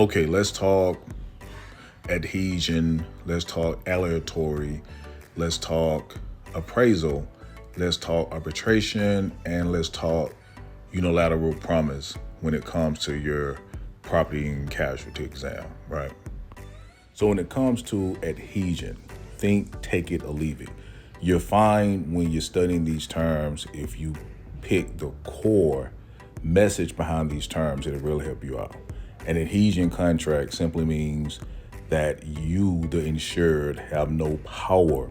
Okay, let's talk adhesion, let's talk aleatory, let's talk appraisal, let's talk arbitration, and let's talk unilateral promise when it comes to your property and casualty exam, right? So when it comes to adhesion, think, take it or leave it. You're fine when you're studying these terms if you pick the core message behind these terms. It'll really help you out. An adhesion contract simply means that you, the insured, have no power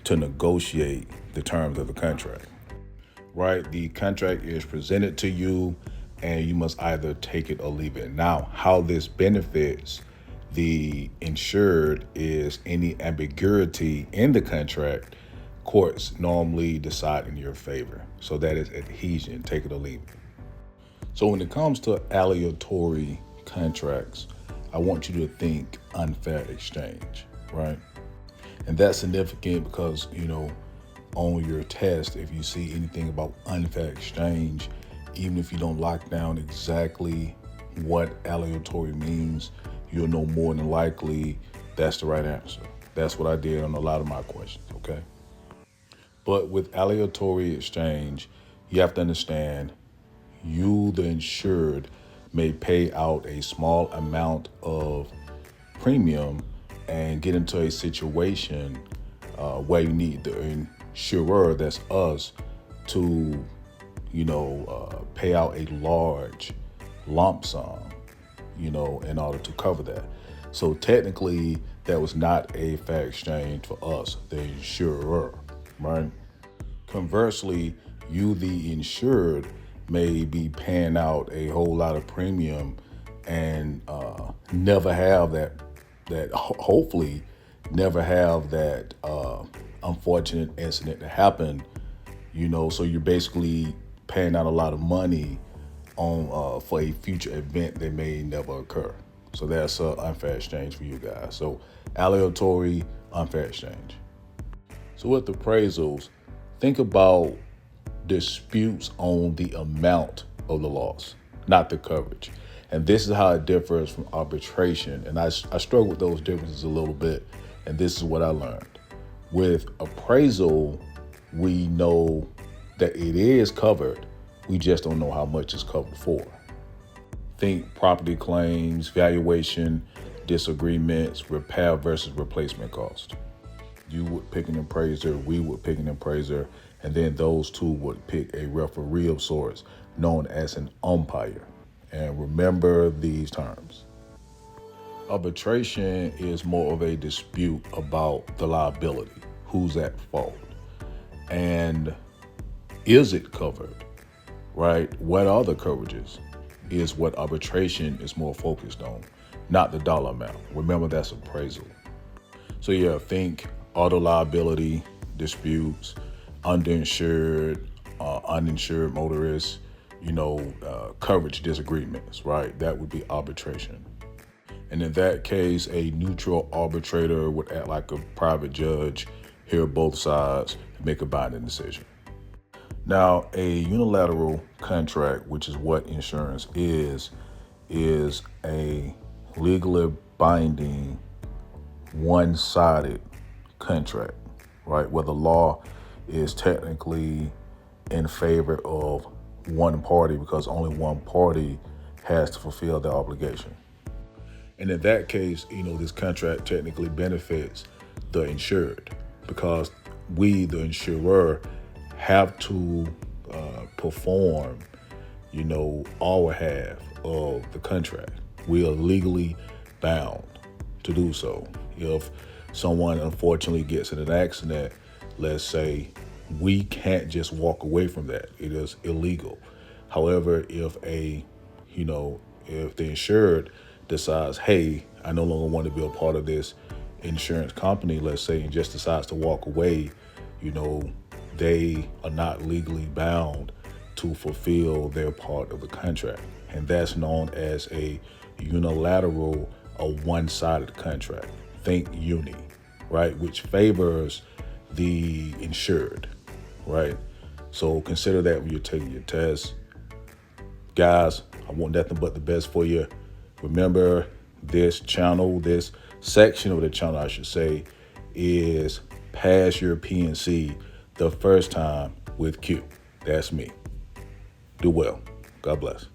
to negotiate the terms of the contract, right? The contract is presented to you and you must either take it or leave it. Now, how this benefits the insured is any ambiguity in the contract, courts normally decide in your favor. So that is adhesion, take it or leave it. So when it comes to aleatory contracts, I want you to think unfair exchange, right? And that's significant because, on your test, if you see anything about unfair exchange, even if you don't lock down exactly what aleatory means, you'll know more than likely that's the right answer. That's what I did on a lot of my questions, okay? But with aleatory exchange, you have to understand you, the insured, may pay out a small amount of premium and get into a situation where you need the insurer, that's us, to pay out a large lump sum, in order to cover that. So technically, that was not a fair exchange for us, the insurer, right? Conversely, you, the insured, may be paying out a whole lot of premium and never have hopefully never have that unfortunate incident to happen, so you're basically paying out a lot of money on for a future event that may never occur. So that's an unfair exchange for you guys. So aleatory, unfair exchange. So with appraisals, think about disputes on the amount of the loss, not the coverage. And this is how it differs from arbitration. And I struggle with those differences a little bit. And this is what I learned. With appraisal, we know that it is covered. We just don't know how much it's covered for. Think property claims, valuation, disagreements, repair versus replacement cost. You would pick an appraiser, we would pick an appraiser, and then those two would pick a referee of sorts known as an umpire. And remember these terms. Arbitration is more of a dispute about the liability, who's at fault, and is it covered, right? What are the coverages is what arbitration is more focused on, not the dollar amount. Remember, that's appraisal. So yeah, think auto liability disputes, underinsured, uninsured motorists, coverage disagreements, right? That would be arbitration. And in that case, a neutral arbitrator would act like a private judge, hear both sides, and make a binding decision. Now, a unilateral contract, which is what insurance is a legally binding, one-sided contract, right? Where the law is technically in favor of one party because only one party has to fulfill their obligation. And in that case, this contract technically benefits the insured because we, the insurer, have to perform, our half of the contract. We are legally bound to do so. If someone unfortunately gets in an accident, let's say, we can't just walk away from that. It is illegal. However, if if the insured decides, hey, I no longer want to be a part of this insurance company, let's say, and just decides to walk away, they are not legally bound to fulfill their part of the contract. And that's known as a unilateral or one-sided contract. Think uni, right? Which favors the insured, right? So consider that when you're taking your test. Guys, I want nothing but the best for you. Remember, this channel, this section of the channel, I should say, is Pass Your PNC the First Time with Q. That's me. Do well. God bless.